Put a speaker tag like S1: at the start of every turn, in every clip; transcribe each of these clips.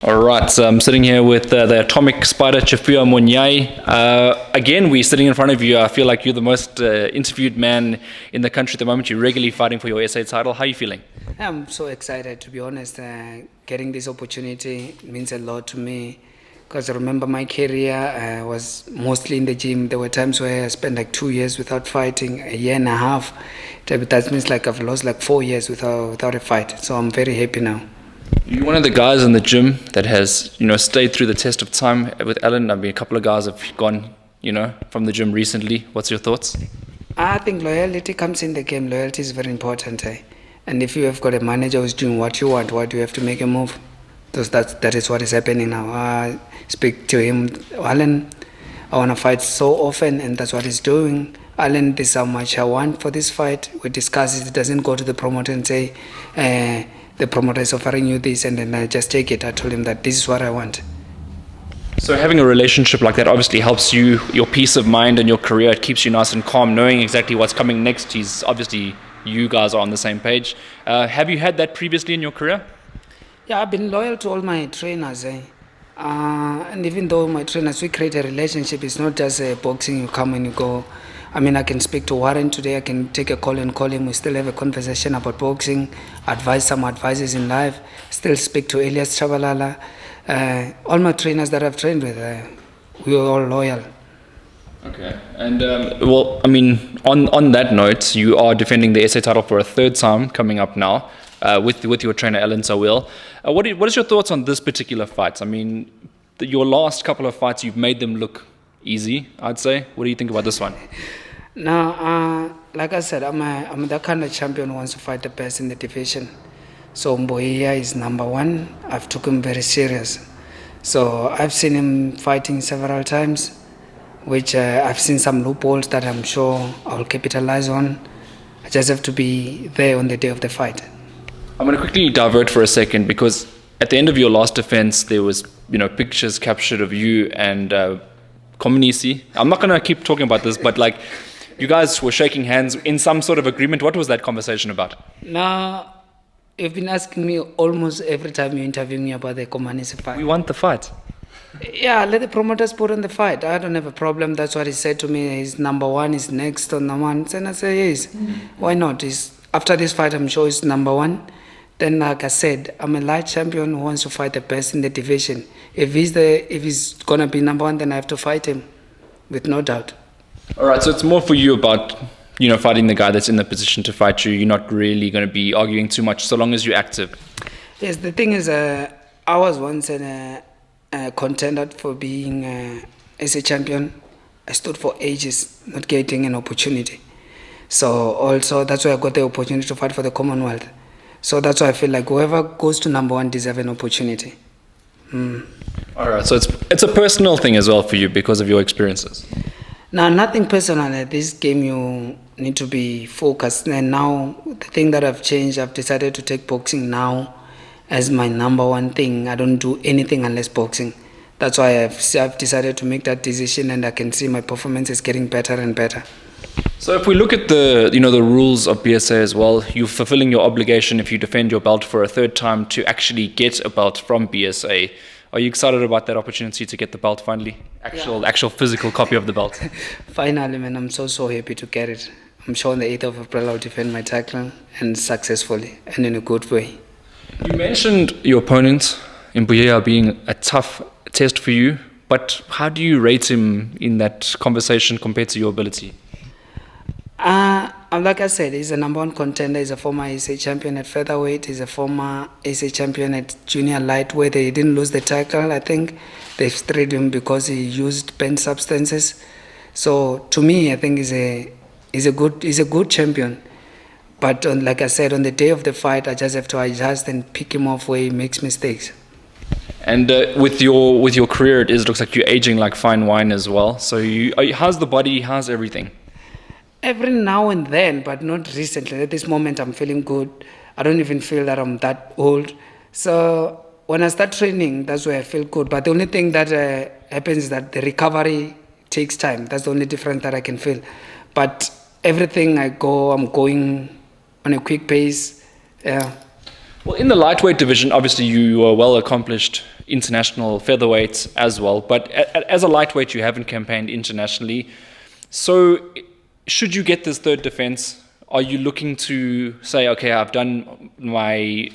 S1: All right, so I'm sitting here with the atomic spider Tshifhiwa Munyai. Again, we're sitting in front of you. I feel like you're the most interviewed man in the country at the moment. You're regularly fighting for your SA title. How are you feeling?
S2: I'm so excited, to be honest. Getting this opportunity means a lot to me because I remember my career was mostly in the gym. There were times where I spent like 2 years without fighting, a year and a half. That means like I've lost like 4 years without a fight. So I'm very happy now.
S1: You're one of the guys in the gym that has, stayed through the test of time with Alan. I mean, a couple of guys have gone, from the gym recently. What's your thoughts?
S2: I think loyalty comes in the game. Loyalty is very important. And if you have got a manager who's doing what you want, why do you have to make a move? Because that is what is happening now. I speak to him, Alan, I want to fight so often, and that's what he's doing. Alan, this is how much I want for this fight. We discuss it. It doesn't go to the promoter and say, the promoter is offering you this, and then I just take it. I told him that this is what I want.
S1: So having a relationship like that obviously helps you, your peace of mind and your career. It keeps you nice and calm, knowing exactly what's coming next. He's obviously, you guys are on the same page. Have you had that previously in your career?
S2: Yeah, I've been loyal to all my trainers. And even though my trainers, we create a relationship, it's not just boxing, you come and you go. I mean, I can speak to Warren today, I can take a call and call him. We still have a conversation about boxing, advise some advices in life, still speak to Elias Chabalala. All my trainers that I've trained with, we are all loyal.
S1: Okay. And, on that note, you are defending the SA title for a third time coming up now with your trainer, Alan Sawil. What is your thoughts on this particular fight? I mean, your last couple of fights, you've made them look easy, I'd say. What do you think about this one?
S2: Now, like I said, I'm the kind of champion who wants to fight the best in the division. So Mboyiya is number one. I've took him very serious. So I've seen him fighting several times, which I've seen some loopholes that I'm sure I'll capitalize on. I just have to be there on the day of the fight.
S1: I'm going to quickly divert for a second because at the end of your last defense, there was, pictures captured of you and Komunisi. I'm not going to keep talking about this, but you guys were shaking hands in some sort of agreement. What was that conversation about?
S2: Now, you've been asking me almost every time you interview me about the Komunisi fight.
S1: We want the fight.
S2: Yeah, let the promoters put on the fight. I don't have a problem. That's what he said to me. He's number one, he's next on the one. And I say, yes, why not? After this fight, I'm sure he's number one. Then, like I said, I'm a light champion who wants to fight the best in the division. If he's going to be number one, then I have to fight him, with no doubt.
S1: All right, so it's more for you about, fighting the guy that's in the position to fight you. You're not really going to be arguing too much so long as you're active.
S2: Yes, the thing is, I was once a contender for being as a champion. I stood for ages, not getting an opportunity. So also, that's why I got the opportunity to fight for the Commonwealth. So that's why I feel like whoever goes to number one deserves an opportunity.
S1: All right, so it's a personal thing as well for you because of your experiences.
S2: Now, nothing personal. At this game, you need to be focused. And now, the thing that I've changed, I've decided to take boxing now as my number one thing. I don't do anything unless boxing. That's why I've decided to make that decision, and I can see my performance is getting better and better.
S1: So if we look at the rules of BSA as well, you're fulfilling your obligation if you defend your belt for a third time to actually get a belt from BSA. Are you excited about that opportunity to get the belt finally? Actual physical copy of the belt?
S2: Finally, man, I'm so happy to get it. I'm sure on the 8th of April I'll defend my title, and successfully and in a good way.
S1: You mentioned your opponent in Mboyiya being a tough test for you, but how do you rate him in that conversation compared to your ability?
S2: Like I said, he's a number one contender. He's a former SA champion at featherweight. He's a former SA champion at junior lightweight. He didn't lose the title. I think they stripped him because he used banned substances. So to me, I think he's a good champion. But like I said, on the day of the fight, I just have to adjust and pick him off where he makes mistakes.
S1: And with your career, it looks like you're aging like fine wine as well. So how's the body? How's everything?
S2: Every now and then, but not recently. At this moment, I'm feeling good. I don't even feel that I'm that old. So when I start training, that's where I feel good. But the only thing that happens is that the recovery takes time. That's the only difference that I can feel. But everything I'm going on a quick pace. Yeah.
S1: Well, in the lightweight division, obviously you are well accomplished international featherweight as well. But as a lightweight, you haven't campaigned internationally. So, should you get this third defense, are you looking to say, okay, I've done my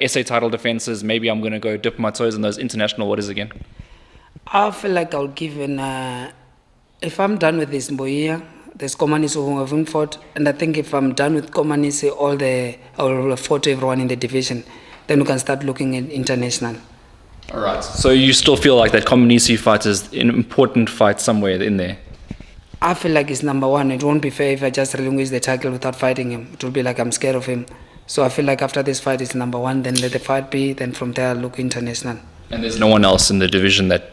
S1: SA title defenses. Maybe I'm going to go dip my toes in those international waters again?
S2: I feel like I'll give if I'm done with this Mboyiya, there's Komanisi who haven't fought, and I think if I'm done with Komanisi, I will have fought everyone in the division. Then we can start looking at international.
S1: All right. So you still feel like that Komanisi fight is an important fight somewhere in there?
S2: I feel like it's number one. It won't be fair if I just relinquish the title without fighting him. It will be like I'm scared of him. So I feel like after this fight it's number one, then let the fight be, then from there I'll look international.
S1: And there's no one else in the division that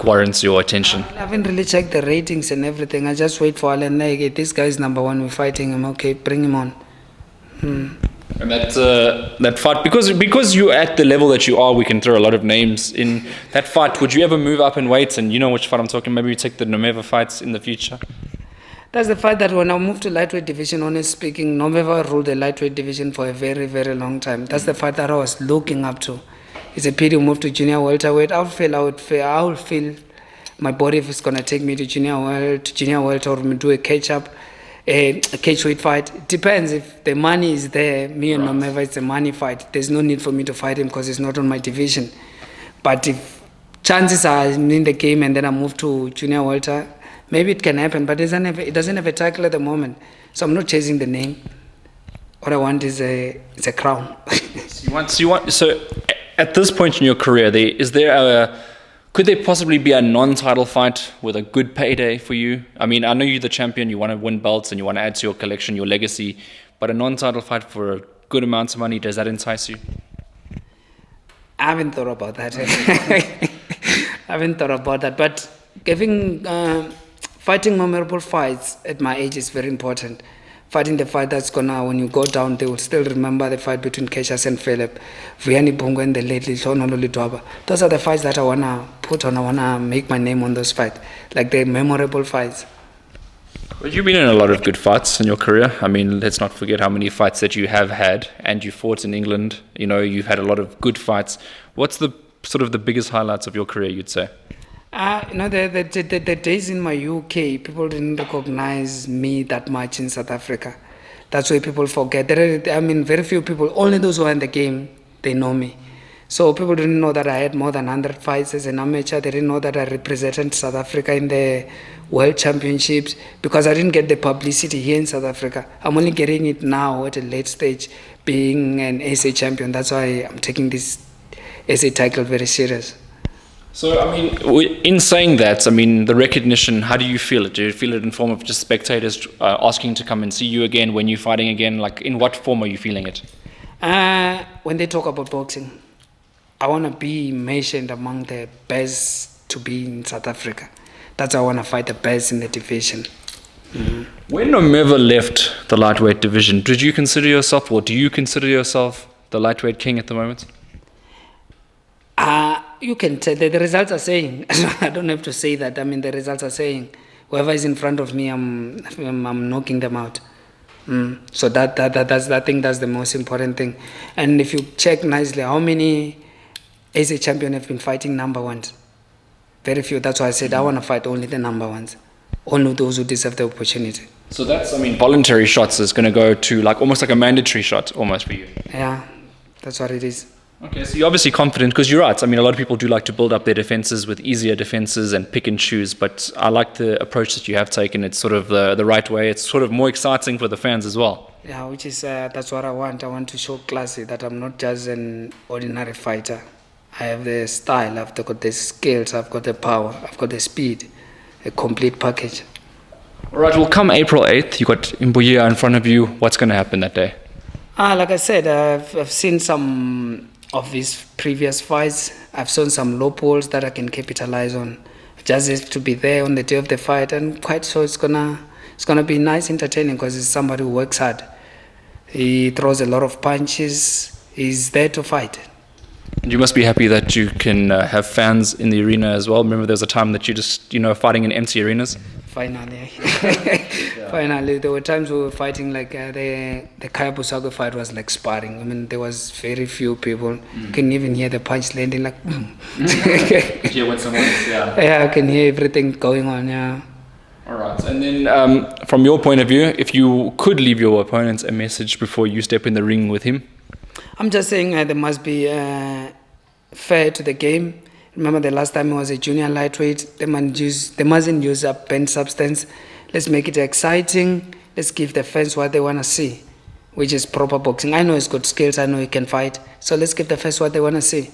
S1: warrants your attention?
S2: I haven't really checked the ratings and everything. I just wait for Alan. Like, this guy is number one. We're fighting him. Okay, bring him on.
S1: And that fight, because you're at the level that you are, we can throw a lot of names in that fight. Would you ever move up in weights? And you know which fight I'm talking. Maybe you take the Nomeva fights in the future.
S2: That's the fight that when I moved to lightweight division, honestly speaking, Nomeva ruled the lightweight division for a very, very long time. That's the fight that I was looking up to. It's a pity we moved to junior welterweight. I would feel my body if it's gonna take me to junior welter or do a cage weight fight. It depends. If the money is there, me and Nomeva, it's a money fight. There's no need for me to fight him because it's not on my division. But if chances are I'm in the game and then I move to junior welter, maybe it can happen. But it doesn't have a title at the moment, so I'm not chasing the name. What I want is a crown.
S1: So at this point in your career, could there possibly be a non-title fight with a good payday for you? I mean, I know you're the champion, you want to win belts and you want to add to your collection, your legacy, but a non-title fight for a good amount of money, does that entice you?
S2: I haven't thought about that. But fighting memorable fights at my age is very important. Fighting the fight that's gonna, when you go down, they will still remember the fight between Cassius and Philip, Vuyani Bongo and the late Lishonolo Lidwaba. Those are the fights that I wanna put on. I wanna make my name on those fights, like the memorable fights.
S1: Well, you've been in a lot of good fights in your career. I mean, let's not forget how many fights that you have had, and you fought in England. You know, you've had a lot of good fights. What's the sort of the biggest highlights of your career, you'd say?
S2: The days in my UK, people didn't recognize me that much in South Africa. That's why people forget. Very few people, only those who are in the game, they know me. So people didn't know that I had more than 100 fights as an amateur. They didn't know that I represented South Africa in the World Championships because I didn't get the publicity here in South Africa. I'm only getting it now at a late stage, being an SA champion. That's why I'm taking this SA title very serious.
S1: So, I mean, in saying that, I mean, the recognition, how do you feel it? Do you feel it in form of just spectators asking to come and see you again when you're fighting again? Like, in what form are you feeling it?
S2: When they talk about boxing, I want to be mentioned among the best to be in South Africa. That's why I want to fight the best in the division. Mm-hmm.
S1: When Nomeva left the lightweight division, did you consider yourself, or do you consider yourself the lightweight king at the moment?
S2: You can tell the results are saying. I don't have to say that. I mean, the results are saying whoever is in front of me, I'm knocking them out. So I think that's the most important thing. And if you check nicely, how many as a champion have been fighting number ones? Very few. That's why I said I want to fight only the number ones, only those who deserve the opportunity.
S1: So that's, I mean, voluntary shots is going to go to almost like a mandatory shot almost for you.
S2: Yeah, that's what it is.
S1: Okay, so you're obviously confident because you're right. I mean, a lot of people do like to build up their defenses with easier defenses and pick and choose, but I like the approach that you have taken. It's sort of the right way. It's sort of more exciting for the fans as well.
S2: Yeah, which is, that's what I want. I want to show classy that I'm not just an ordinary fighter. I have the style, I've got the skills, I've got the power, I've got the speed, a complete package.
S1: All right, well, come April 8th, you got Mboyiya in front of you. What's going to happen that day?
S2: Like I said, I've seen some of his previous fights. I've shown some loopholes that I can capitalize on. Just have to be there on the day of the fight, and quite sure it's gonna be nice, entertaining, because he's somebody who works hard. He throws a lot of punches. He's there to fight.
S1: And you must be happy that you can have fans in the arena as well. Remember, there was a time that you just, fighting in empty arenas.
S2: Finally. Finally, there were times we were fighting like the Kaya Busago fight was like sparring. I mean, there was very few people. You can even hear the punch landing like.
S1: Yeah, when someone is,
S2: Yeah, I can hear everything going on. Yeah.
S1: All right. And then, from your point of view, if you could leave your opponent a message before you step in the ring with him.
S2: I'm just saying there must be fair to the game. Remember the last time he was a junior lightweight, they mustn't use a banned substance. Let's make it exciting. Let's give the fans what they want to see, which is proper boxing. I know he's got skills, I know he can fight. So let's give the fans what they want to see.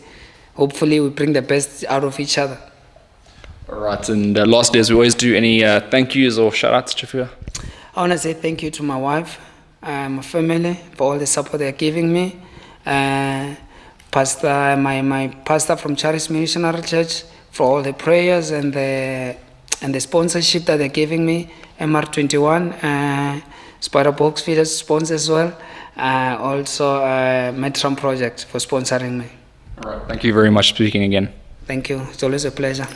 S2: Hopefully we bring the best out of each other.
S1: All right. And lastly, as we always do, any thank yous or shout outs, Tshifhiwa?
S2: I want to say thank you to my wife, my family, for all the support they're giving me. Pastor, my pastor from Charis Missionary Church, for all the prayers and the sponsorship that they're giving me. MR21, Spider Box Feeders sponsor as well. Also, Metron Project for sponsoring me.
S1: All right. Thank you very much for speaking again.
S2: Thank you. It's always a pleasure.